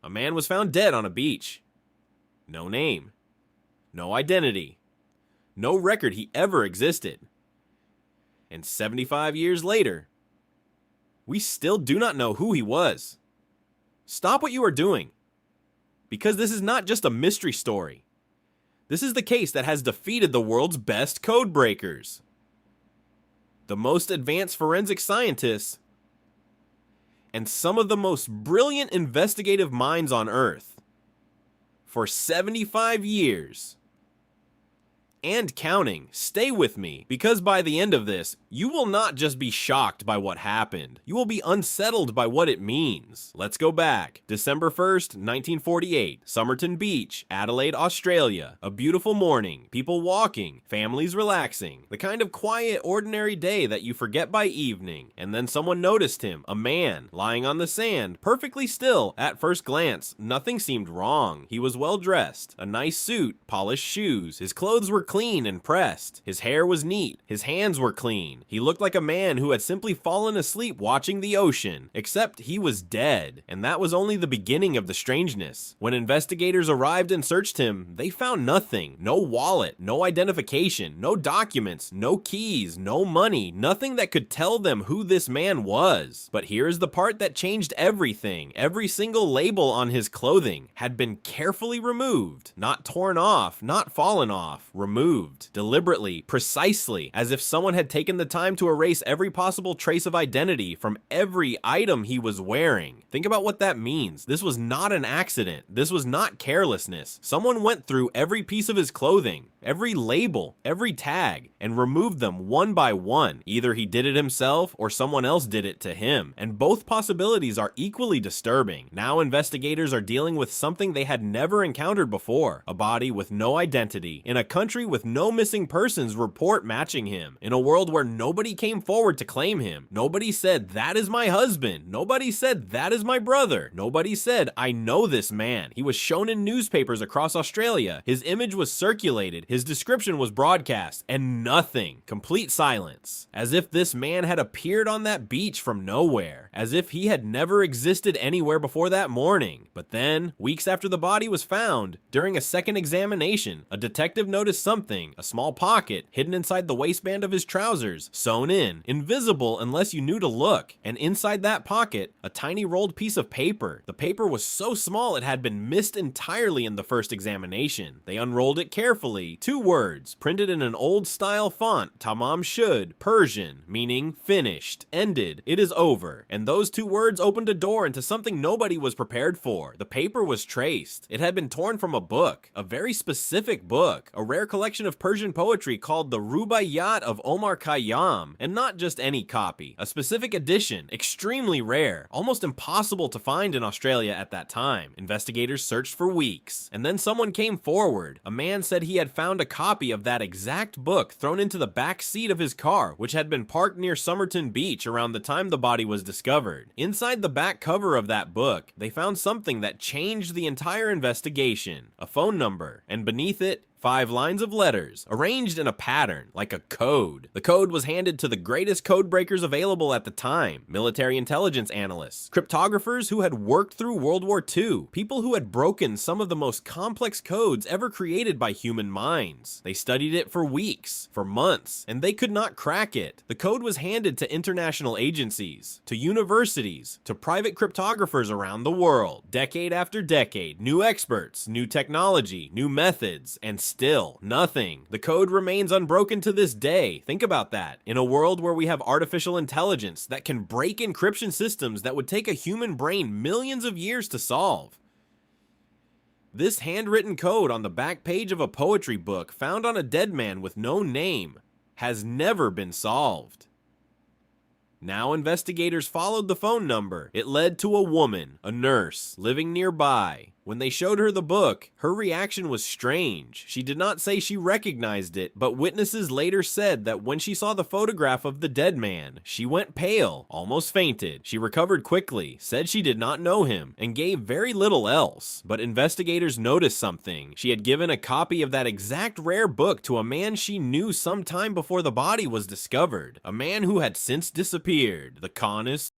A man was found dead on a beach. No name. No identity. No record he ever existed. And 75 years later, we still do not know who he was. Stop what you are doing. Because this is not just a mystery story. This is the case that has defeated the world's best code breakers. The most advanced forensic scientists, and some of the most brilliant investigative minds on Earth. For 75 years. And counting. Stay with me, because by the end of this, you will not just be shocked by what happened. You will be unsettled by what it means. Let's go back. December 1st, 1948, Somerton Beach, Adelaide, Australia. A beautiful morning, people walking, families relaxing. The kind of quiet, ordinary day that you forget by evening. And then someone noticed him, a man, lying on the sand, perfectly still. At first glance, nothing seemed wrong. He was well dressed, a nice suit, polished shoes. His clothes were clean and pressed. His hair was neat. His hands were clean. He looked like a man who had simply fallen asleep watching the ocean, except he was dead. And that was only the beginning of the strangeness. When investigators arrived and searched him, they found nothing. No wallet, no identification, no documents, no keys, no money, nothing that could tell them who this man was. But here is the part that changed everything. Every single label on his clothing had been carefully removed. Not torn off, not fallen off. Removed deliberately, precisely, as if someone had taken the time to erase every possible trace of identity from every item he was wearing. Think about what that means. This was not an accident. This was not carelessness. Someone went through every piece of his clothing, every label, every tag, and removed them one by one. Either he did it himself or someone else did it to him, and both possibilities are equally disturbing. Now investigators are dealing with something they had never encountered before, a body with no identity, in a country with no missing persons report matching him, in a world where nobody came forward to claim him. Nobody said, "That is my husband." Nobody said, "That is my brother." Nobody said, "I know this man." He was shown in newspapers across Australia. His image was circulated. His description was broadcast, and nothing. Complete silence. As if this man had appeared on that beach from nowhere. As if he had never existed anywhere before that morning. But then, weeks after the body was found, during a second examination, a detective noticed something, a small pocket, hidden inside the waistband of his trousers, sewn in, invisible unless you knew to look. And inside that pocket, a tiny rolled piece of paper. The paper was so small it had been missed entirely in the first examination. They unrolled it carefully. Two words, printed in an old-style font, Tamam Shud, Persian, meaning finished, ended, it is over. And those two words opened a door into something nobody was prepared for. The paper was traced. It had been torn from a book, a very specific book, a rare collection of Persian poetry called the Rubaiyat of Omar Khayyam, and not just any copy, a specific edition, extremely rare, almost impossible to find in Australia at that time. Investigators searched for weeks, and then someone came forward. A man said he had found a copy of that exact book thrown into the back seat of his car, which had been parked near Somerton Beach around the time the body was discovered. Inside the back cover of that book, they found something that changed the entire investigation, a phone number, and beneath it, 5 lines of letters, arranged in a pattern, like a code. The code was handed to the greatest code breakers available at the time, military intelligence analysts, cryptographers who had worked through World War II, people who had broken some of the most complex codes ever created by human minds. They studied it for weeks, for months, and they could not crack it. The code was handed to international agencies, to universities, to private cryptographers around the world. Decade after decade, new experts, new technology, new methods, and still nothing. The code remains unbroken to this day. Think about that. In a world where we have artificial intelligence that can break encryption systems that would take a human brain millions of years to solve. This handwritten code on the back page of a poetry book found on a dead man with no name has never been solved. Now investigators followed the phone number. It led to a woman, a nurse, living nearby. When they showed her the book, her reaction was strange. She did not say she recognized it, but witnesses later said that when she saw the photograph of the dead man, she went pale, almost fainted. She recovered quickly, said she did not know him, and gave very little else. But investigators noticed something. She had given a copy of that exact rare book to a man she knew some time before the body was discovered, a man who had since disappeared. The con is